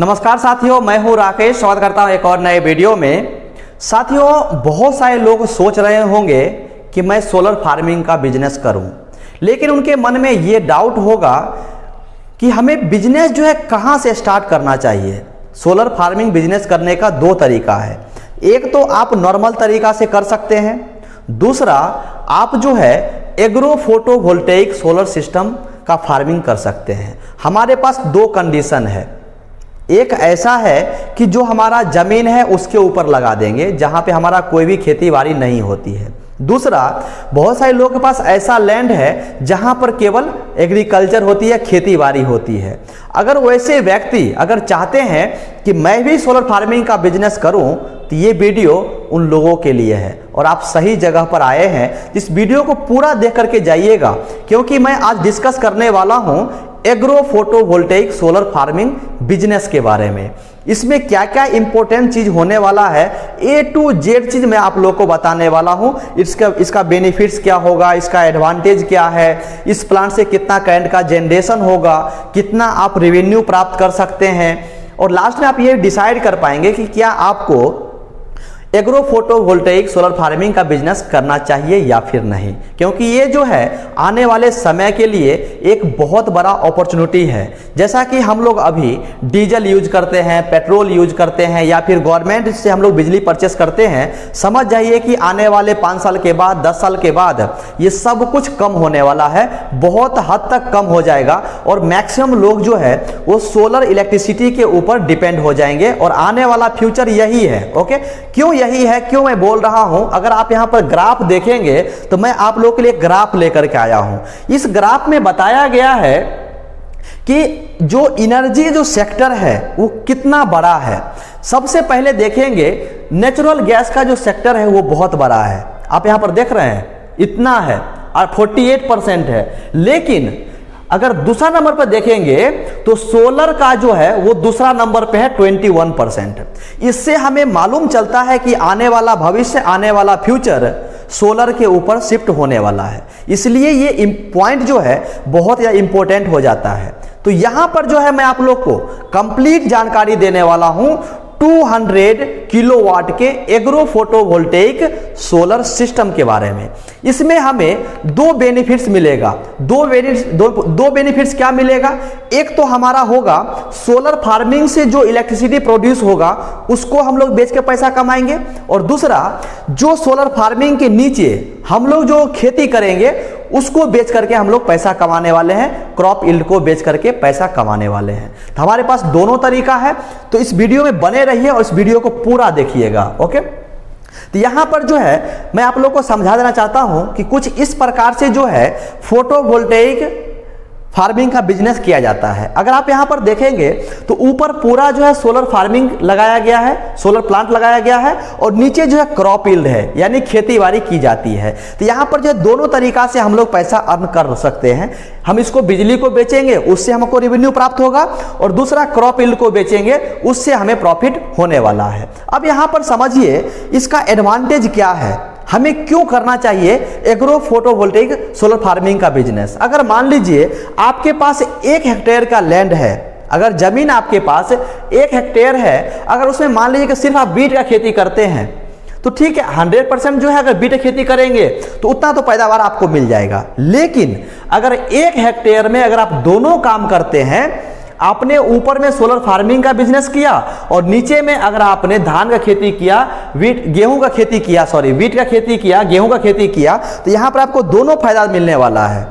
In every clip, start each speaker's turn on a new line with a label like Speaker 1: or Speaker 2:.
Speaker 1: नमस्कार साथियों, मैं हूं राकेश। स्वागत करता हूं एक और नए वीडियो में। साथियों, बहुत सारे लोग सोच रहे होंगे कि मैं सोलर फार्मिंग का बिजनेस करूं, लेकिन उनके मन में ये डाउट होगा कि हमें बिजनेस जो है कहां से स्टार्ट करना चाहिए। सोलर फार्मिंग बिजनेस करने का दो तरीका है। एक तो आप नॉर्मल तरीका से कर सकते हैं, दूसरा आप जो है एग्रो फोटोवोल्टेइक सोलर सिस्टम का फार्मिंग कर सकते हैं। हमारे पास दो कंडीशन है। एक ऐसा है कि जो हमारा ज़मीन है उसके ऊपर लगा देंगे जहाँ पे हमारा कोई भी खेती बाड़ी नहीं होती है। दूसरा, बहुत सारे लोगों के पास ऐसा लैंड है जहाँ पर केवल एग्रीकल्चर होती है, खेती बाड़ी होती है। अगर वैसे व्यक्ति अगर चाहते हैं कि मैं भी सोलर फार्मिंग का बिजनेस करूं, तो ये वीडियो उन लोगों के लिए है और आप सही जगह पर आए हैं। इस वीडियो को पूरा देख करके जाइएगा, क्योंकि मैं आज डिस्कस करने वाला हूं agro photovoltaic solar farming business के बारे में। इसमें क्या क्या इंपॉर्टेंट चीज होने वाला है, ए टू जेड चीज मैं आप लोगों को बताने वाला हूं। इसका बेनिफिट्स क्या होगा, इसका एडवांटेज क्या है, इस प्लांट से कितना करंट का जनरेशन होगा, कितना आप रेवेन्यू प्राप्त कर सकते हैं, और लास्ट में आप ये डिसाइड कर पाएंगे कि क्या आपको एग्रो फोटोवोल्टेइक सोलर फार्मिंग का बिजनेस करना चाहिए या फिर नहीं। क्योंकि ये जो है आने वाले समय के लिए एक बहुत बड़ा अपॉर्चुनिटी है। जैसा कि हम लोग अभी डीजल यूज करते हैं, पेट्रोल यूज करते हैं, या फिर गवर्नमेंट से हम लोग बिजली परचेस करते हैं, समझ जाइए कि आने वाले 5 साल के बाद, 10 साल के बाद ये सब कुछ कम होने वाला है, बहुत हद तक कम हो जाएगा, और मैक्सिमम लोग जो है वो सोलर इलेक्ट्रिसिटी के ऊपर डिपेंड हो जाएंगे। और आने वाला फ्यूचर यही है। ओके, क्यों यही है, क्यों मैं बोल रहा हूं? अगर आप यहां पर ग्राफ देखेंगे तो मैं आप लोगों के लिए ग्राफ लेकर के आया हूं। इस ग्राफ में बताया गया है कि जो एनर्जी जो सेक्टर है वो कितना बड़ा है। सबसे पहले देखेंगे नेचुरल गैस का जो सेक्टर है वो बहुत बड़ा है। आप यहां पर देख रहे हैं इतना है और 48% है। लेकिन अगर दूसरा नंबर पर देखेंगे तो सोलर का जो है वो दूसरा नंबर पे है 21%। इससे हमें मालूम चलता है कि आने वाला भविष्य, आने वाला फ्यूचर सोलर के ऊपर शिफ्ट होने वाला है। इसलिए ये पॉइंट जो है बहुत ज़्यादा इंपॉर्टेंट हो जाता है। तो यहां पर जो है मैं आप लोग को कंप्लीट जानकारी देने वाला हूं 200 किलोवाट के एग्रो फोटोवोल्टेइक सोलर सिस्टम के बारे में। इसमें हमें दो बेनिफिट्स मिलेगा। दो बेनिफिट्स क्या मिलेगा? एक तो हमारा होगा सोलर फार्मिंग से जो इलेक्ट्रिसिटी प्रोड्यूस होगा उसको हम लोग बेच के पैसा कमाएंगे, और दूसरा जो सोलर फार्मिंग के नीचे हम लोग जो खेती करेंगे उसको बेच करके हम लोग पैसा कमाने वाले हैं, क्रॉप यील्ड को बेच करके पैसा कमाने वाले हैं। तो हमारे पास दोनों तरीका है। तो इस वीडियो में बने रहिए और इस वीडियो को पूरा देखिएगा। ओके, तो यहां पर जो है मैं आप लोग को समझा देना चाहता हूं कि कुछ इस प्रकार से जो है फोटोवोल्टेइक फार्मिंग का बिजनेस किया जाता है। अगर आप यहां पर देखेंगे तो ऊपर पूरा जो है सोलर फार्मिंग लगाया गया है, सोलर प्लांट लगाया गया है, और नीचे जो है क्रॉप यील्ड है, यानी खेती बाड़ी की जाती है। तो यहां पर जो है दोनों तरीका से हम लोग पैसा अर्न कर सकते हैं। हम इसको बिजली को बेचेंगे, उससे हमको रेवेन्यू प्राप्त होगा, और दूसरा क्रॉप यील्ड को बेचेंगे, उससे हमें प्रॉफिट होने वाला है। अब यहां पर समझिए इसका एडवांटेज क्या है, हमें क्यों करना चाहिए एग्रो फोटोवोल्टेइक सोलर फार्मिंग का बिजनेस। अगर मान लीजिए आपके पास 1 हेक्टेयर का लैंड है, अगर जमीन आपके पास 1 हेक्टेयर है, अगर उसमें मान लीजिए कि सिर्फ आप बीट का खेती करते हैं, तो ठीक है 100% जो है अगर बीट खेती करेंगे तो उतना तो पैदावार आपको मिल जाएगा। लेकिन अगर 1 हेक्टेयर में अगर आप दोनों काम करते हैं, आपने ऊपर में सोलर फार्मिंग का बिजनेस किया और नीचे में अगर आपने धान का खेती किया, गेहूं का खेती किया, वीट का खेती किया, गेहूं का खेती किया, तो यहां पर आपको दोनों फायदा मिलने वाला है।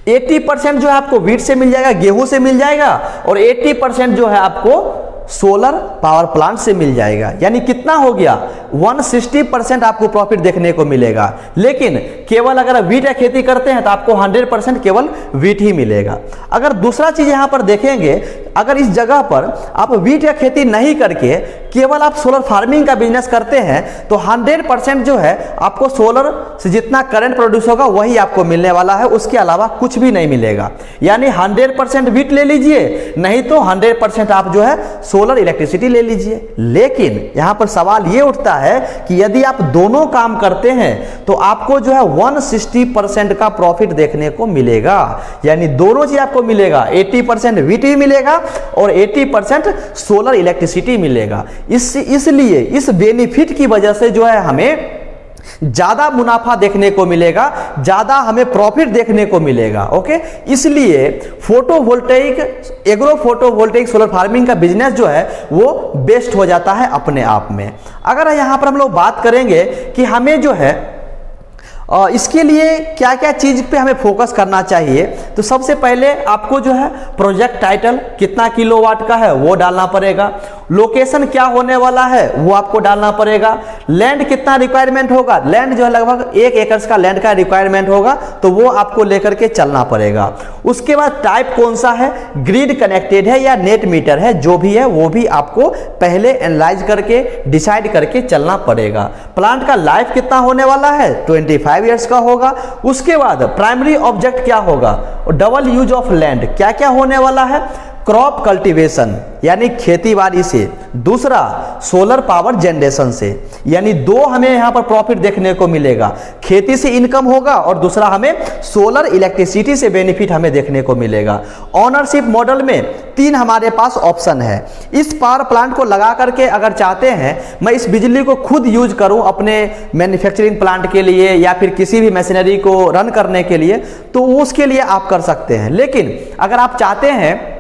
Speaker 1: 80% जो है आपको वीट से मिल जाएगा, गेहूं से मिल जाएगा, और 80% जो है आपको सोलर पावर प्लांट से मिल जाएगा। यानी कितना हो गया, 160% आपको प्रॉफिट देखने को मिलेगा। लेकिन केवल अगर वीट या खेती करते हैं तो आपको 100% केवल वीट ही मिलेगा। अगर दूसरा चीज यहां पर देखेंगे, अगर इस जगह पर आप वीट या खेती नहीं करके केवल आप सोलर फार्मिंग का बिजनेस करते हैं तो 100% जो है आपको सोलर से जितना करंट प्रोड्यूस होगा वही आपको मिलने वाला है, उसके अलावा कुछ भी नहीं मिलेगा। यानी 100% वीट ले लीजिए, नहीं तो 100% आप जो है सोलर इलेक्ट्रिसिटी ले लीजिए। लेकिन यहां पर सवाल ये उठता है कि यदि आप दोनों काम करते हैं तो आपको जो है 160% का प्रॉफिट देखने को मिलेगा। यानी दोनों चीज आपको मिलेगा, 80% वीट भी मिलेगा और 80% सोलर इलेक्ट्रिसिटी मिलेगा। इसलिए इस बेनिफिट की वजह से जो है हमें ज्यादा मुनाफा देखने को मिलेगा, ज्यादा हमें प्रॉफिट देखने को मिलेगा। ओके, इसलिए photovoltaic, agro photovoltaic solar farming का बिजनेस जो है वो बेस्ट हो जाता है अपने आप में। अगर यहां पर हम लोग बात करेंगे कि हमें जो है इसके लिए क्या क्या चीज पे हमें फोकस करना चाहिए, तो सबसे पहले आपको जो है प्रोजेक्ट टाइटल कितना किलोवाट का है वो डालना पड़ेगा, लोकेशन क्या होने वाला है वो आपको डालना पड़ेगा, लैंड कितना रिक्वायरमेंट होगा, लैंड जो है लगभग 1 एकड़ का लैंड का रिक्वायरमेंट होगा तो वो आपको लेकर के चलना पड़ेगा। उसके बाद टाइप कौन सा है, ग्रिड कनेक्टेड है या नेट मीटर है, जो भी है वो भी आपको पहले एनालाइज करके डिसाइड करके चलना पड़ेगा। प्लांट का लाइफ कितना होने वाला है, 25 ईयर्स का होगा। उसके बाद प्राइमरी ऑब्जेक्ट क्या होगा, डबल यूज ऑफ लैंड क्या क्या होने वाला है, क्रॉप कल्टीवेशन यानी खेतीबाड़ी से, दूसरा सोलर पावर जनरेशन से, यानी दो हमें यहां पर प्रॉफिट देखने को मिलेगा, खेती से इनकम होगा और दूसरा हमें सोलर इलेक्ट्रिसिटी से बेनिफिट हमें देखने को मिलेगा। ओनरशिप मॉडल में 3 हमारे पास ऑप्शन है। इस पावर प्लांट को लगा करके अगर चाहते हैं मैं इस बिजली को खुद यूज करूं अपने मैन्युफैक्चरिंग प्लांट के लिए या फिर किसी भी मशीनरी को रन करने के लिए, तो उसके लिए आप कर सकते हैं। लेकिन अगर आप चाहते हैं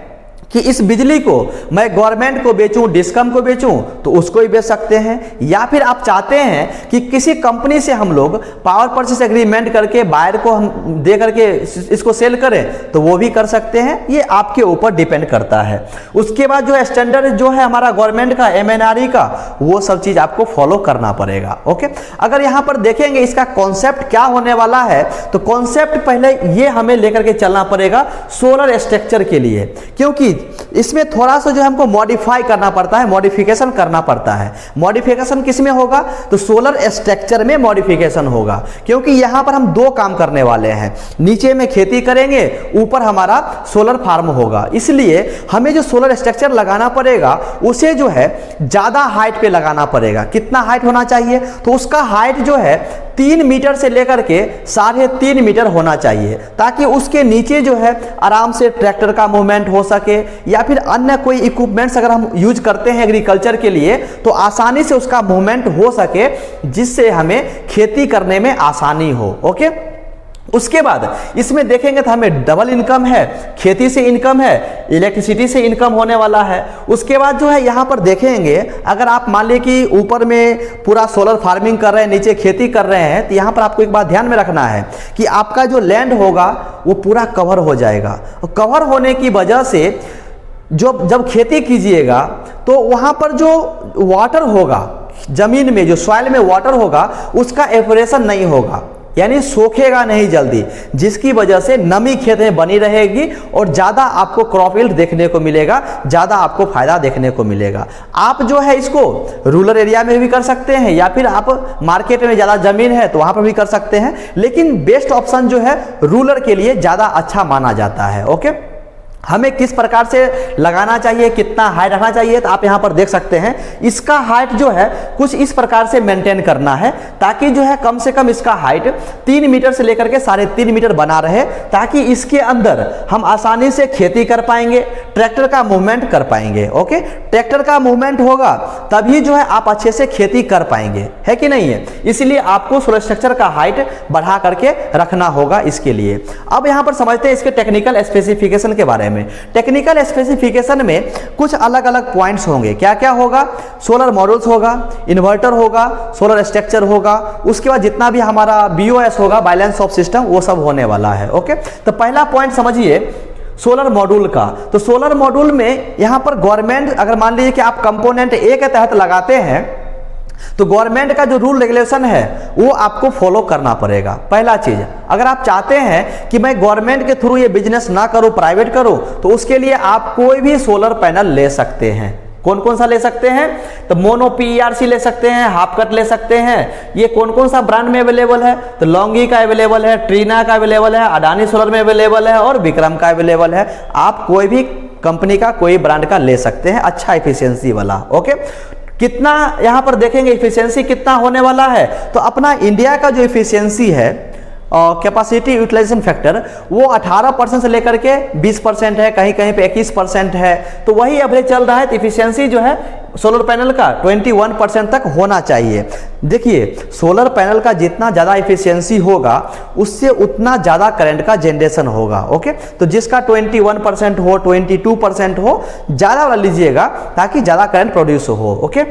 Speaker 1: कि इस बिजली को मैं गवर्नमेंट को बेचूं, डिस्कम को बेचूं, तो उसको ही बेच सकते हैं। या फिर आप चाहते हैं कि किसी कंपनी से हम लोग पावर परचेस एग्रीमेंट करके बायर को हम दे करके इसको सेल करें, तो वो भी कर सकते हैं। ये आपके ऊपर डिपेंड करता है। उसके बाद जो स्टैंडर्ड जो है हमारा गवर्नमेंट का, MNRE का, वो सब चीज आपको फॉलो करना पड़ेगा। ओके, अगर यहां पर देखेंगे इसका कॉन्सेप्ट क्या होने वाला है, तो कॉन्सेप्ट पहले ये हमें लेकर के चलना पड़ेगा सोलर स्ट्रक्चर के लिए, क्योंकि इसमें थोड़ा सा जो हमको मॉडिफाई करना पड़ता है, मॉडिफिकेशन करना पड़ता है। मॉडिफिकेशन किस में होगा, तो सोलर स्ट्रक्चर में मॉडिफिकेशन होगा, क्योंकि यहां पर हम 2 काम करने वाले हैं। नीचे में खेती करेंगे, ऊपर हमारा सोलर फार्म होगा। इसलिए हमें जो सोलर स्ट्रक्चर लगाना पड़ेगा उसे जो है ज्यादा हाइट पे लगाना पड़ेगा। कितना हाइट होना चाहिए, तो उसका हाइट जो है 3 मीटर से लेकर के 3.5 मीटर होना चाहिए, ताकि उसके नीचे जो है आराम से ट्रैक्टर का मूवमेंट हो सके या फिर अन्य कोई इक्विपमेंट्स अगर हम यूज करते हैं एग्रीकल्चर के लिए तो आसानी से उसका मूवमेंट हो सके, जिससे हमें खेती करने में आसानी हो। ओके, उसके बाद इसमें देखेंगे तो हमें डबल इनकम है, खेती से इनकम है, इलेक्ट्रिसिटी से इनकम होने वाला है। उसके बाद जो है यहाँ पर देखेंगे, अगर आप मान लीजिए कि ऊपर में पूरा सोलर फार्मिंग कर रहे हैं, नीचे खेती कर रहे हैं, तो यहाँ पर आपको एक बात ध्यान में रखना है कि आपका जो लैंड होगा वो पूरा कवर हो जाएगा। कवर होने की वजह से जब खेती कीजिएगा तो वहाँ पर जो वाटर होगा, जमीन में जो सॉइल में वाटर होगा, उसका एवपोरेशन नहीं होगा, यानी सोखेगा नहीं जल्दी, जिसकी वजह से नमी खेत में बनी रहेगी और ज़्यादा आपको क्रॉप यील्ड देखने को मिलेगा, ज़्यादा आपको फायदा देखने को मिलेगा। आप जो है इसको रूरल एरिया में भी कर सकते हैं या फिर आप मार्केट में ज़्यादा ज़मीन है तो वहाँ पर भी कर सकते हैं, लेकिन बेस्ट ऑप्शन जो है रूरल के लिए ज़्यादा अच्छा माना जाता है। ओके, हमें किस प्रकार से लगाना चाहिए, कितना हाइट रखना चाहिए, तो आप यहां पर देख सकते हैं। इसका हाइट जो है कुछ इस प्रकार से मेंटेन करना है, ताकि जो है कम से कम इसका हाइट 3 मीटर से लेकर के 3.5 मीटर बना रहे, ताकि इसके अंदर हम आसानी से खेती कर पाएंगे, ट्रैक्टर का मूवमेंट कर पाएंगे। ओके, ट्रैक्टर का मूवमेंट होगा तभी जो है आप अच्छे से खेती कर पाएंगे, है कि नहीं है। इसलिए आपको सोलर स्ट्रक्चर का हाइट बढ़ा करके रखना होगा इसके लिए। अब यहां पर समझते हैं इसके टेक्निकल स्पेसिफिकेशन के बारे में। टेक्निकल स्पेसिफिकेशन में कुछ अलग अलग पॉइंट्स होंगे। क्या क्या होगा, सोलर मॉड्यूल्स होगा, इन्वर्टर होगा, सोलर स्ट्रक्चर होगा, उसके बाद जितना भी हमारा BOS होगा, बैलेंस ऑफ सिस्टम, वो सब होने वाला है। ओके, तो पहला पॉइंट समझिए सोलर मॉड्यूल का। तो सोलर मॉड्यूल में यहां पर गवर्नमेंट, अगर मान लीजिए कि आप कंपोनेंट A के तहत लगाते हैं तो गवर्नमेंट का जो रूल रेगुलेशन है वो आपको फॉलो करना पड़ेगा। पहला चीज, अगर आप चाहते हैं कि मैं गवर्नमेंट के थ्रू ये बिजनेस ना करूं, प्राइवेट करूं, तो उसके लिए आप कोई भी सोलर पैनल ले सकते हैं। कौन कौन सा ले सकते हैं? तो मोनो PERC ले सकते हैं, हाफ कट ले सकते हैं। ये कौन कौन सा ब्रांड में अवेलेबल है? तो लॉन्गी का अवेलेबल है, ट्रीना का अवेलेबल है, अडानी सोलर में अवेलेबल है और विक्रम का अवेलेबल है। आप कोई भी कंपनी का कोई ब्रांड का ले सकते हैं, अच्छा एफिशिएंसी वाला। ओके, कितना यहां पर देखेंगे एफिशिएंसी कितना होने वाला है? तो अपना इंडिया का जो एफिशिएंसी है कैपेसिटी यूटिलाइजेशन फैक्टर वो 18% से लेकर के 20% है, कहीं कहीं पे 21% है। तो वही एवरेज चल रहा है। तो इफिशियंसी जो है सोलर पैनल का 21% तक होना चाहिए। देखिए, सोलर पैनल का जितना ज़्यादा इफिशियंसी होगा उससे उतना ज़्यादा करंट का जनरेशन होगा। ओके, तो जिसका 21% हो, 22% हो, ज़्यादा वाला लीजिएगा ताकि ज़्यादा करंट प्रोड्यूस हो। ओके,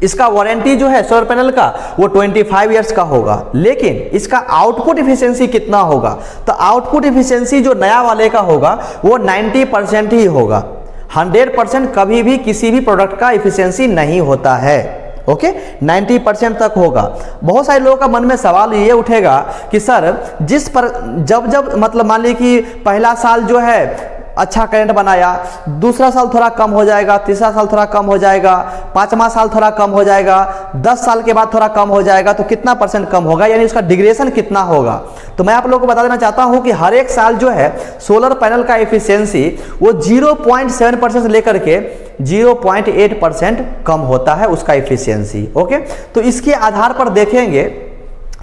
Speaker 1: इसका वारंटी जो है सोलर पैनल का वो 25 इयर्स का होगा। लेकिन इसका आउटपुट इफिशियंसी कितना होगा? तो आउटपुट इफिशियंसी जो नया वाले का होगा वो 90% ही होगा। 100% कभी भी किसी भी प्रोडक्ट का इफिशियंसी नहीं होता है। ओके, 90% तक होगा। बहुत सारे लोगों का मन में सवाल ये उठेगा कि सर जिस पर जब मतलब मान लीजिए कि पहला साल जो है अच्छा करंट बनाया, दूसरा साल थोड़ा कम हो जाएगा, तीसरा साल थोड़ा कम हो जाएगा, पांचवा साल थोड़ा कम हो जाएगा, 10 साल के बाद थोड़ा कम हो जाएगा, तो कितना परसेंट कम होगा, यानी उसका डिग्रेशन कितना होगा? तो मैं आप लोगों को बता देना चाहता हूं कि हर एक साल जो है सोलर पैनल का एफिशिएंसी वो 0.7% से लेकर के 0.8% कम होता है उसका एफिशिएंसी। ओके, तो इसके आधार पर देखेंगे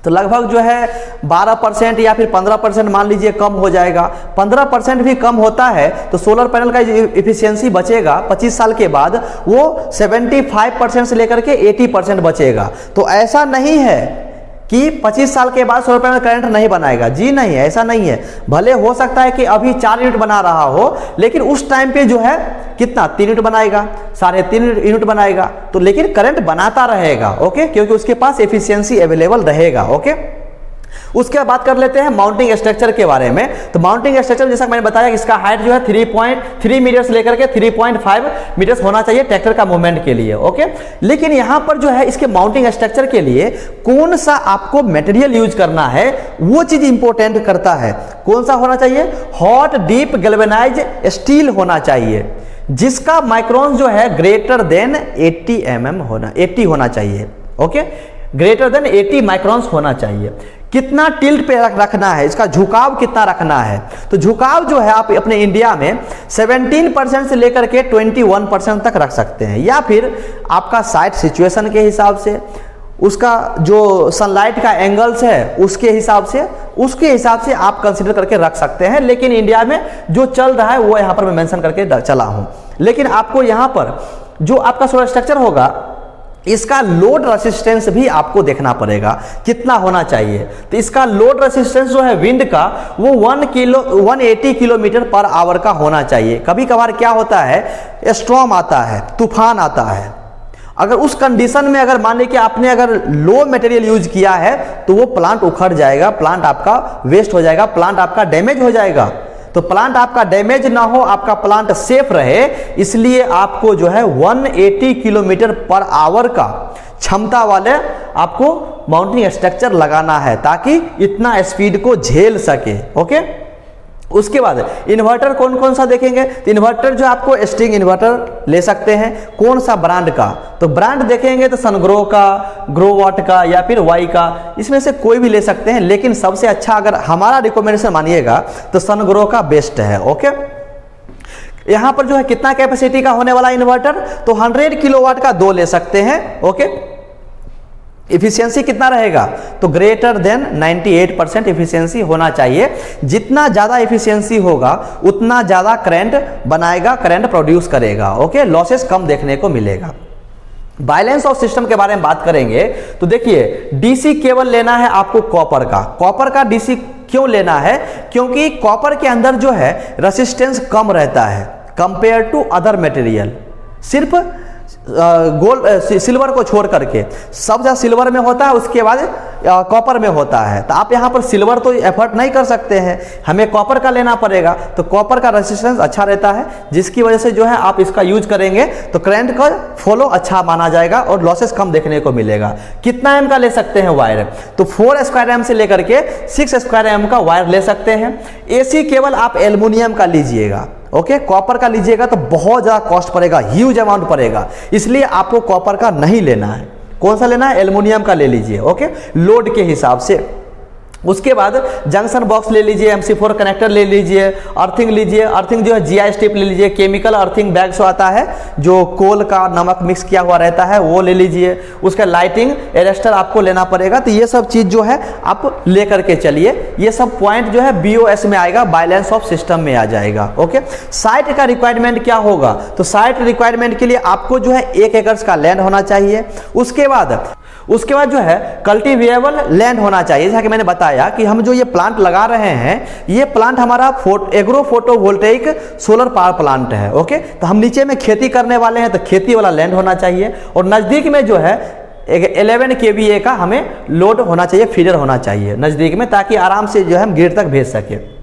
Speaker 1: तो लगभग जो है 12% या फिर 15% मान लीजिए कम हो जाएगा। 15% भी कम होता है तो सोलर पैनल का इफिशियंसी बचेगा 25 साल के बाद वो 75% से लेकर के 80% बचेगा। तो ऐसा नहीं है कि 25 साल के बाद सोलर पैनल करंट नहीं बनाएगा। जी नहीं, ऐसा नहीं है। भले हो सकता है कि अभी 4 यूनिट बना रहा हो, लेकिन उस टाइम पे जो है कितना 3 यूनिट बनाएगा, 3.5 यूनिट बनाएगा, तो लेकिन करंट बनाता रहेगा। ओके, क्योंकि उसके पास एफिशिएंसी अवेलेबल रहेगा। ओके, उसके बाद बात कर लेते हैं माउंटिंग स्ट्रक्चर के बारे में। तो माउंटिंग स्ट्रक्चर जैसा मैंने बताया कि इसका हाइट जो है 3.3 मीटर से लेकर के 3.5 मीटर होना चाहिए ट्रैक्टर का मूवमेंट के लिए। ओके, लेकिन यहां पर जो है इसके माउंटिंग स्ट्रक्चर के लिए कौन सा आपको मटेरियल यूज करना है वो चीज इंपॉर्टेंट करता है। कौन सा होना चाहिए? हॉट डीप गैल्वेनाइज स्टील होना चाहिए, जिसका माइक्रोन जो है ग्रेटर देन 80 mm होना 80 होना चाहिए। ओके, ग्रेटर देन 80 माइक्रोन्स होना चाहिए। कितना टिल्ट पे रखना है, इसका झुकाव कितना रखना है? तो झुकाव जो है आप अपने इंडिया में 17% से लेकर के 21% तक रख सकते हैं, या फिर आपका साइट सिचुएशन के हिसाब से, उसका जो सनलाइट का एंगल्स है उसके हिसाब से आप कंसीडर करके रख सकते हैं। लेकिन इंडिया में जो चल रहा है वो यहाँ पर मैं मेंशन करके चला हूँ। लेकिन आपको यहाँ पर जो आपका सोलर स्ट्रक्चर होगा इसका लोड रेसिस्टेंस भी आपको देखना पड़ेगा कितना होना चाहिए। तो इसका लोड रेसिस्टेंस जो है विंड का वो 180 किलोमीटर पर आवर का होना चाहिए। कभी कभार क्या होता है, स्टॉर्म आता है, तूफान आता है, अगर उस कंडीशन में अगर मान लीजिए कि आपने अगर लो मटेरियल यूज किया है तो वो प्लांट उखड़ जाएगा, प्लांट आपका वेस्ट हो जाएगा, प्लांट आपका डैमेज हो जाएगा। तो प्लांट आपका डैमेज ना हो, आपका प्लांट सेफ रहे, इसलिए आपको जो है 180 किलोमीटर पर आवर का क्षमता वाले आपको माउंटिंग स्ट्रक्चर लगाना है ताकि इतना स्पीड को झेल सके। ओके, उसके बाद इन्वर्टर कौन कौन सा देखेंगे। तो इन्वर्टर जो आपको स्ट्रिंग इन्वर्टर ले सकते हैं। कौन सा ब्रांड का? तो ब्रांड देखेंगे तो सनग्रो का, ग्रोवाट का या फिर वाई का, इसमें से कोई भी ले सकते हैं। लेकिन सबसे अच्छा अगर हमारा रिकमेंडेशन मानिएगा तो सनग्रो का बेस्ट है। ओके, यहां पर जो है कितना कैपेसिटी का होने वाला इन्वर्टर? तो 100 किलोवाट का 2 ले सकते हैं। ओके, इफिशियंसी कितना रहेगा? तो ग्रेटर देन 98% इफिशियंसी होना चाहिए। जितना ज़्यादा इफिशियंसी होगा उतना ज़्यादा करंट बनाएगा, करंट प्रोड्यूस करेगा। ओके, लॉसेस कम देखने को मिलेगा। बैलेंस ऑफ सिस्टम के बारे में बात करेंगे तो देखिए, डीसी केबल लेना है आपको कॉपर का। कॉपर का डीसी क्यों लेना है? क्योंकि कॉपर के अंदर जो है रेसिस्टेंस कम रहता है कंपेयर टू अदर मटेरियल। सिर्फ गोल्ड सिल्वर को छोड़ करके सब ज्यादा सिल्वर में होता है, उसके बाद कॉपर में होता है। तो आप यहाँ पर सिल्वर तो एफर्ट नहीं कर सकते हैं, हमें कॉपर का लेना पड़ेगा। तो कॉपर का रेसिस्टेंस अच्छा रहता है, जिसकी वजह से जो है आप इसका यूज करेंगे तो करंट का फ्लो अच्छा माना जाएगा और लॉसेस कम देखने को मिलेगा। कितना एम का ले सकते हैं वायर? तो 4 स्क्वायर एम से लेकर के 6 स्क्वायर एम का वायर ले सकते हैं। एसी केबल आप एल्युमिनियम का लीजिएगा। ओके, कॉपर का लीजिएगा तो बहुत ज़्यादा कॉस्ट पड़ेगा, ह्यूज अमाउंट पड़ेगा, इसलिए आपको कॉपर का नहीं लेना है। कौन सा लेना है? एल्युमिनियम का ले लीजिए, ओके, लोड के हिसाब से। उसके बाद जंक्शन बॉक्स ले लीजिए, MC4 कनेक्टर ले लीजिए, अर्थिंग लीजिए, अर्थिंग जो है GI स्ट्रिप ले लीजिए, केमिकल अर्थिंग बैग जो आता है जो कोल का नमक मिक्स किया हुआ रहता है वो ले लीजिए। उसका लाइटिंग एरेस्टर आपको लेना पड़ेगा। तो ये सब चीज़ जो है आप लेकर के चलिए। ये सब पॉइंट जो है BOS में आएगा, बैलेंस ऑफ सिस्टम में आ जाएगा। ओके, साइट का रिक्वायरमेंट क्या होगा? तो साइट रिक्वायरमेंट के लिए आपको जो है 1 एकड़ का लैंड होना चाहिए। उसके बाद जो है कल्टीवेबल लैंड होना चाहिए। जैसा कि मैंने बताया कि हम जो ये प्लांट लगा रहे हैं, ये प्लांट हमारा agro photovoltaic solar power plant है। ओके, तो हम नीचे में खेती करने वाले हैं, तो खेती वाला लैंड होना चाहिए। और नज़दीक में जो है 11 kVA का हमें लोड होना चाहिए, फीडर होना चाहिए नज़दीक में, ताकि आराम से जो है हम ग्रिड तक भेज सके।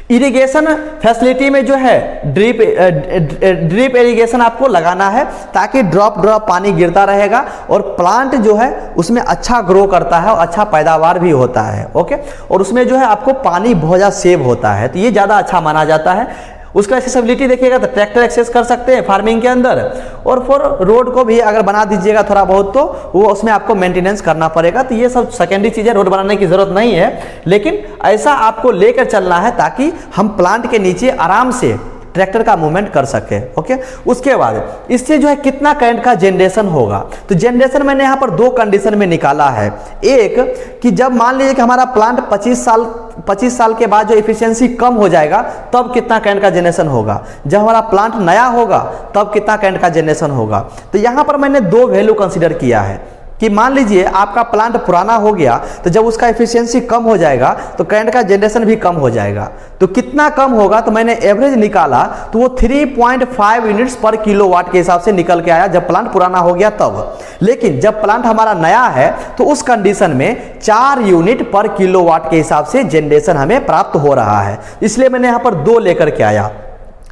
Speaker 1: इरिगेशन फैसिलिटी में जो है ड्रिप इरिगेशन आपको लगाना है, ताकि ड्रॉप पानी गिरता रहेगा और प्लांट जो है उसमें अच्छा ग्रो करता है और अच्छा पैदावार भी होता है। ओके, और उसमें जो है आपको पानी बहुत ज़्यादा सेव होता है, तो ये ज़्यादा अच्छा माना जाता है। उसका एक्सेसिबिलिटी देखिएगा तो ट्रैक्टर एक्सेस कर सकते हैं फार्मिंग के अंदर, और फिर रोड को भी अगर बना दीजिएगा थोड़ा बहुत तो वो उसमें आपको मेंटेनेंस करना पड़ेगा। तो ये सब सेकेंडरी चीज़ें, रोड बनाने की ज़रूरत नहीं है, लेकिन ऐसा आपको लेकर चलना है ताकि हम प्लांट के नीचे आराम से ट्रैक्टर का मूवमेंट कर सके। ओके, उसके बाद इससे जो है कितना करंट का जनरेशन होगा? तो जनरेशन मैंने यहाँ पर 2 कंडीशन में निकाला है। एक कि जब मान लीजिए कि हमारा प्लांट 25 साल के बाद जो एफिशिएंसी कम हो जाएगा, तब कितना करंट का जनरेशन होगा। जब हमारा प्लांट नया होगा तब कितना करंट का जनरेशन होगा। तो यहाँ पर मैंने 2 वैल्यू कंसीडर किया है कि मान लीजिए आपका प्लांट पुराना हो गया, तो जब उसका एफिशिएंसी कम हो जाएगा तो करंट का जनरेशन भी कम हो जाएगा। तो कितना कम होगा? तो मैंने एवरेज निकाला तो वो 3.5 यूनिट्स पर किलोवाट के हिसाब से निकल के आया, जब प्लांट पुराना हो गया तब। लेकिन जब प्लांट हमारा नया है तो उस कंडीशन में 4 यूनिट पर किलोवाट के हिसाब से जनरेशन हमें प्राप्त हो रहा है। इसलिए मैंने यहाँ पर 2 लेकर के आया।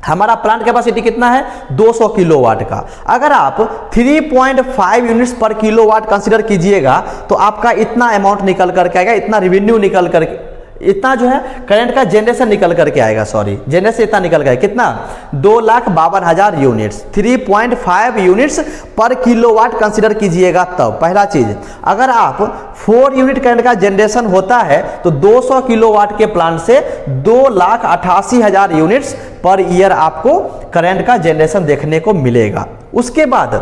Speaker 1: हमारा प्लांट कैपेसिटी कितना है? 200 किलोवाट का। अगर आप 3.5 यूनिट्स पर किलोवाट कंसीडर कीजिएगा तो आपका इतना अमाउंट निकल करके आएगा, इतना रेवेन्यू निकल करके, इतना जो है करंट का जनरेशन निकल करके आएगा। सॉरी, जनरेशन इतना निकल गया, कितना? 2,52,000 यूनिट्स। 3.5 यूनिट्स पर किलोवाट कंसीडर कीजिएगा तब। पहला चीज, अगर आप 4 यूनिट करंट का जनरेशन होता है तो 200 किलोवाट के प्लांट से 2,88,000 यूनिट्स पर ईयर आपको करंट का जनरेशन देखने को मिलेगा। उसके बाद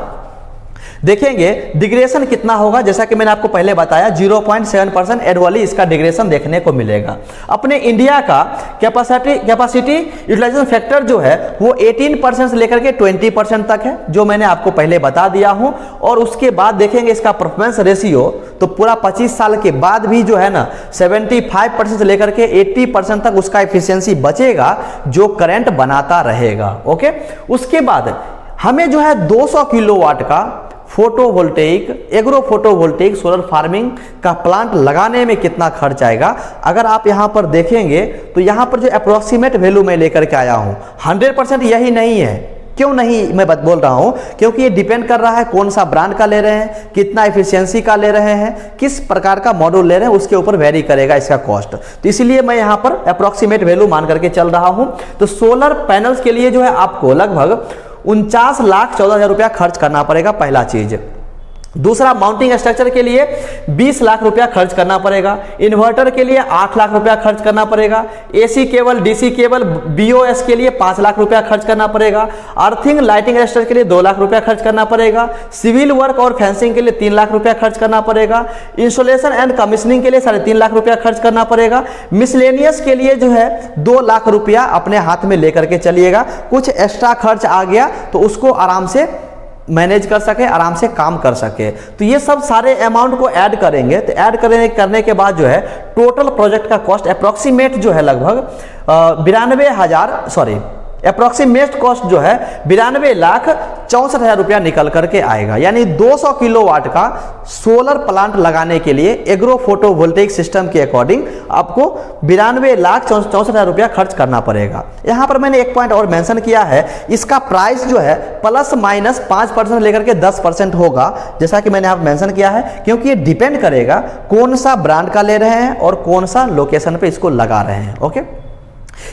Speaker 1: देखेंगे डिग्रेशन कितना होगा। जैसा कि मैंने आपको पहले बताया 0.7% एनुअली इसका डिग्रेशन देखने को मिलेगा। अपने इंडिया का कैपेसिटी यूटिलाइजेशन फैक्टर जो है वो 18% से लेकर के 20% तक है, जो मैंने आपको पहले बता दिया हूं। और उसके बाद देखेंगे इसका परफॉर्मेंस रेशियो, तो पूरा 25 साल के बाद भी जो है ना 75% से लेकर के 80% तक उसका एफिशिएंसी बचेगा, जो करंट बनाता रहेगा। ओके, उसके बाद हमें जो है 200 किलोवाट का photovoltaic agro photovoltaic solar farming का प्लांट लगाने में कितना खर्च आएगा। अगर आप यहां पर देखेंगे तो यहां पर जो अप्रोक्सीमेट वैल्यू मैं लेकर के आया हूं, 100% यही नहीं है। क्यों नहीं मैं बोल रहा हूं? क्योंकि ये डिपेंड कर रहा है कौन सा ब्रांड का ले रहे हैं, कितना एफिशिएंसी का ले रहे हैं, किस प्रकार का मॉडल ले रहे हैं, उसके ऊपर वेरी करेगा इसका कॉस्ट। तो इसलिए मैं यहां पर अप्रोक्सीमेट वैल्यू मान करके चल रहा हूं। तो सोलर पैनल्स के लिए जो है आपको लगभग 49,14,000 रुपया खर्च करना पड़ेगा, पहला चीज। दूसरा, माउंटिंग स्ट्रक्चर के लिए 20 लाख रुपया खर्च करना पड़ेगा। इन्वर्टर के लिए 8 लाख रुपया खर्च करना पड़ेगा। AC cable, DC cable, BOS के लिए 5 लाख रुपया खर्च करना पड़ेगा। अर्थिंग लाइटिंग स्ट्रक्चर के लिए 2 लाख रुपया खर्च करना पड़ेगा। सिविल वर्क और फेंसिंग के लिए 3 लाख रुपया खर्च करना पड़ेगा। इंस्टॉलेशन एंड कमीशनिंग के लिए 3.5 लाख रुपया खर्च करना पड़ेगा। मिसलेनियस के लिए जो है 2 लाख रुपया अपने हाथ में लेकर के चलिएगा। कुछ एक्स्ट्रा खर्च आ गया तो उसको आराम से मैनेज कर सके, आराम से काम कर सके। तो ये सब सारे अमाउंट को ऐड करेंगे, तो ऐड करने के बाद जो है टोटल प्रोजेक्ट का कॉस्ट अप्रोक्सीमेट जो है लगभग 92,000 सॉरी अप्रोक्सीमेट कॉस्ट जो है 92,64,000 रुपया निकल करके आएगा। यानी 200 किलोवाट का सोलर प्लांट लगाने के लिए एग्रो फोटोवोल्टेइक सिस्टम के अकॉर्डिंग आपको 92,64,000 रुपया खर्च करना पड़ेगा। यहाँ पर मैंने एक पॉइंट और मेंशन किया है, इसका प्राइस जो है ±5% लेकर के 10% होगा, जैसा कि मैंने यहाँ पर मेंशन किया है, क्योंकि ये डिपेंड करेगा कौन सा ब्रांड का ले रहे हैं और कौन सा लोकेशन पे इसको लगा रहे हैं। ओके,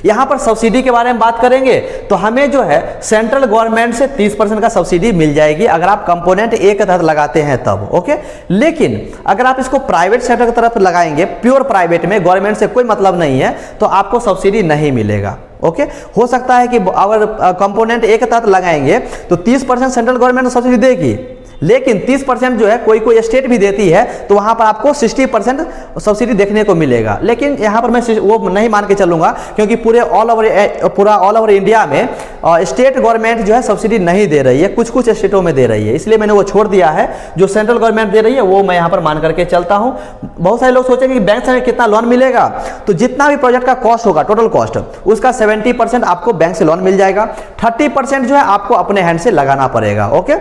Speaker 1: यहां पर सब्सिडी के बारे में बात करेंगे तो हमें जो है सेंट्रल गवर्नमेंट से 30% का सब्सिडी मिल जाएगी अगर आप कंपोनेंट ए के तहत लगाते हैं तब, ओके। लेकिन अगर आप इसको प्राइवेट सेक्टर की तरफ लगाएंगे, प्योर प्राइवेट में, गवर्नमेंट से कोई मतलब नहीं है, तो आपको सब्सिडी नहीं मिलेगा, ओके। हो सकता है कि अगर कंपोनेंट ए के तहत लगाएंगे तो 30% सेंट्रल गवर्नमेंट सब्सिडी देगी, लेकिन 30% जो है कोई कोई स्टेट भी देती है, तो वहां पर आपको 60% सब्सिडी देखने को मिलेगा। लेकिन यहां पर मैं वो नहीं मान के चलूंगा, क्योंकि पूरे ऑल ओवर इंडिया में स्टेट गवर्नमेंट जो है सब्सिडी नहीं दे रही है, कुछ कुछ स्टेटों में दे रही है, इसलिए मैंने वो छोड़ दिया है। जो सेंट्रल गवर्नमेंट दे रही है वो मैं यहां पर मान करके चलता हूं। बहुत सारे लोग सोचेंगे कि बैंक से कितना लोन मिलेगा, तो जितना भी प्रोजेक्ट का कॉस्ट होगा, टोटल कॉस्ट, उसका 70% आपको बैंक से लोन मिल जाएगा, 30% जो है आपको अपने हैंड से लगाना पड़ेगा, ओके।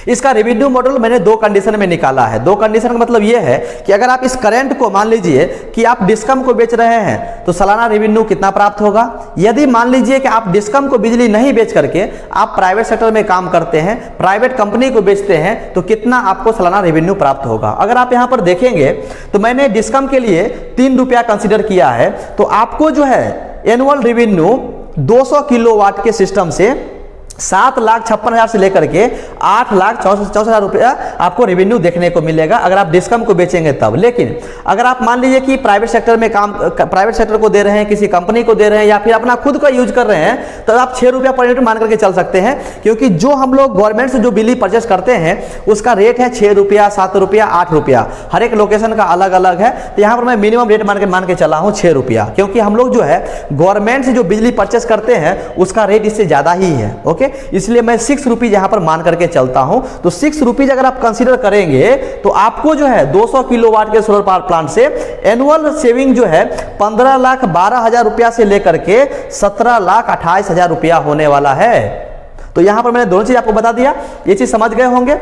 Speaker 1: इसका रेवेन्यू मॉडल मैंने दो कंडीशन में निकाला है। दो कंडीशन का मतलब यह है कि अगर आप इस करंट को, मान लीजिए कि आप डिस्कम को बेच रहे हैं, तो सालाना रेवेन्यू कितना प्राप्त होगा। यदि मान लीजिए कि आप डिस्कम को बिजली नहीं बेच करके आप प्राइवेट सेक्टर में काम करते हैं, प्राइवेट कंपनी को बेचते हैं, तो कितना आपको सालाना रेवेन्यू प्राप्त होगा। अगर आप यहां पर देखेंगे तो मैंने डिस्कम के लिए 3 रुपया कंसिडर किया है, तो आपको जो है एनुअल रेवेन्यू 200 किलोवाट के सिस्टम से 7,56,000 से लेकर के 8,64,000 रुपया आपको रेवेन्यू देखने को मिलेगा अगर आप डिस्कम को बेचेंगे तब। लेकिन अगर आप मान लीजिए कि प्राइवेट सेक्टर में काम, प्राइवेट सेक्टर को दे रहे हैं, किसी कंपनी को दे रहे हैं, या फिर अपना खुद का यूज कर रहे हैं, तो आप 6 रुपया पर यूनिट मान करके चल सकते हैं, क्योंकि जो हम लोग गवर्नमेंट से जो बिजली परचेस करते हैं उसका रेट है 6 रुपया, 7 रुपया, 8 रुपया, हर एक लोकेशन का अलग अलग है। तो यहाँ पर मैं मिनिमम रेट मान के चला हूँ 6 रुपया, क्योंकि हम लोग जो है गवर्नमेंट से जो बिजली परचेस करते हैं उसका रेट इससे ज्यादा ही है, ओके। इसलिए मैं 6 रुपीज यहां पर मान करके चलता हूं। तो 6 रुपीज अगर आप कंसीडर करेंगे तो आपको जो है 200 किलोवाट के सोलर पावर प्लांट से एनुअल सेविंग जो है 15,12,000 रुपया से लेकर के 17,28,000 रुपया होने वाला है। तो यहां पर मैंने दोनों चीज आपको बता दिया, ये चीज समझ गए होंगे।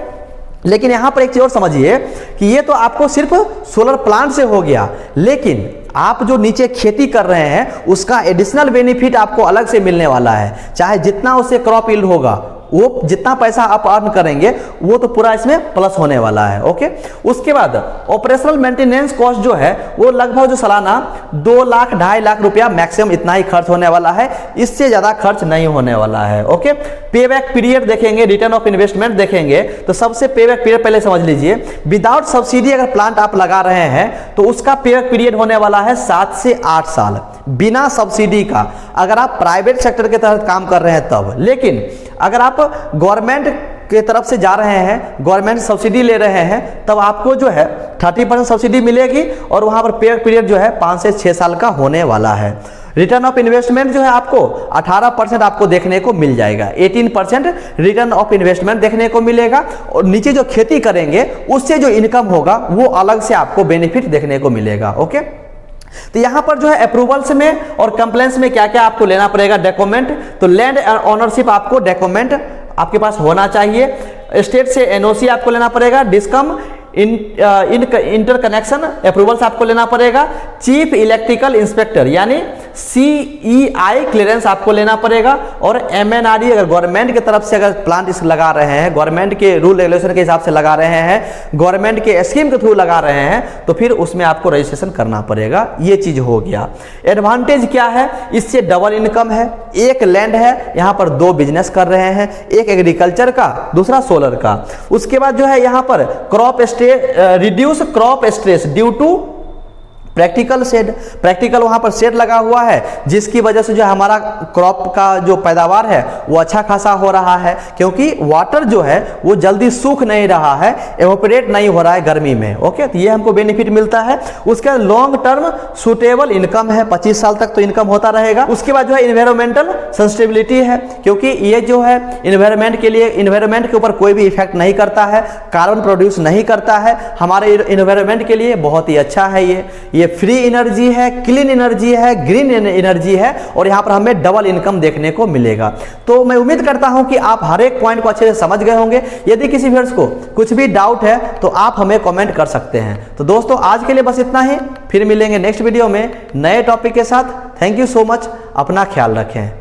Speaker 1: लेकिन यहां पर एक चीज और समझिए कि ये तो आपको सिर्फ सोलर प्लांट से हो गया, लेकिन आप जो नीचे खेती कर रहे हैं उसका एडिशनल बेनिफिट आपको अलग से मिलने वाला है। चाहे जितना उससे क्रॉप यील्ड होगा, वो जितना पैसा आप अर्न करेंगे वो तो पूरा इसमें प्लस होने वाला है, ओके। उसके बाद ऑपरेशनल मेंटेनेंस कॉस्ट जो है वो लगभग जो सालाना 2 लाख 2.5 लाख रुपया मैक्सिमम इतना ही खर्च होने वाला है, इससे ज्यादा खर्च नहीं होने वाला है, ओके। पेबैक पीरियड देखेंगे, रिटर्न ऑफ इन्वेस्टमेंट देखेंगे, तो सबसे पेबैक पीरियड पहले समझ लीजिए। विदाउट सब्सिडी अगर प्लांट आप लगा रहे हैं तो उसका पेबैक पीरियड होने वाला है 7 से 8 साल बिना सब्सिडी का, अगर आप प्राइवेट सेक्टर के तहत काम कर रहे हैं तब। लेकिन अगर आप गवर्नमेंट के तरफ से जा रहे हैं, गवर्नमेंट सब्सिडी ले रहे हैं, तब आपको जो है 30% सब्सिडी मिलेगी और वहां पर पेबैक पीरियड जो है 5 से 6 साल का होने वाला है। रिटर्न ऑफ इन्वेस्टमेंट जो है आपको 18% आपको देखने को मिल जाएगा, 18% रिटर्न ऑफ इन्वेस्टमेंट देखने को मिलेगा। और नीचे जो खेती करेंगे उससे जो इनकम होगा वो अलग से आपको बेनिफिट देखने को मिलेगा, ओके। तो यहां पर जो है अप्रूवल्स में और कंप्लेंट्स में क्या क्या आपको लेना पड़ेगा डॉक्यूमेंट, तो लैंड ओनरशिप आपको डॉक्यूमेंट आपके पास होना चाहिए, स्टेट से एनओसी आपको लेना पड़ेगा, डिस्कम इंटरकनेक्शन अप्रूवल्स आपको लेना पड़ेगा, चीफ इलेक्ट्रिकल इंस्पेक्टर यानी CEI क्लियरेंस आपको लेना पड़ेगा, और MNRE अगर गवर्नमेंट की तरफ से अगर प्लांट इस लगा रहे हैं, गवर्नमेंट के रूल रेगुलेशन के हिसाब से लगा रहे हैं, गवर्नमेंट के स्कीम के थ्रू लगा रहे हैं, तो फिर उसमें आपको रजिस्ट्रेशन करना पड़ेगा। ये चीज हो गया। एडवांटेज क्या है, इससे डबल इनकम है। एक लैंड है, यहाँ पर 2 बिजनेस कर रहे हैं, एक एग्रीकल्चर का, दूसरा सोलर का। उसके बाद जो है यहाँ पर crop reduce crop stress due to practical shade, practical वहां पर शेड लगा हुआ है, जिसकी वजह से जो हमारा क्रॉप का जो पैदावार है वो अच्छा खासा हो रहा है, क्योंकि वाटर जो है वो जल्दी सूख नहीं रहा है, एवोपरेट नहीं हो रहा है गर्मी में, ओके। तो ये हमको बेनिफिट मिलता है। उसके लॉन्ग टर्म सुटेबल इनकम है, 25 साल तक तो इनकम होता रहेगा। उसके बाद जो है इन्वायरमेंटल सस्टेनेबिलिटी है, क्योंकि ये जो है इन्वायरमेंट के लिए, इन्वायरमेंट के ऊपर कोई भी इफेक्ट नहीं करता है, कार्बन प्रोड्यूस नहीं करता है, हमारे इन्वायरमेंट के लिए बहुत ही अच्छा है। ये फ्री एनर्जी है, क्लीन एनर्जी है, ग्रीन एनर्जी है, और यहां पर हमें डबल इनकम देखने को मिलेगा। तो मैं उम्मीद करता हूं कि आप हर एक पॉइंट को अच्छे से समझ गए होंगे। यदि किसी व्यूअर्स को कुछ भी डाउट है तो आप हमें कमेंट कर सकते हैं। तो दोस्तों आज के लिए बस इतना ही, फिर मिलेंगे नेक्स्ट वीडियो में नए टॉपिक के साथ। थैंक यू सो मच, अपना ख्याल रखें।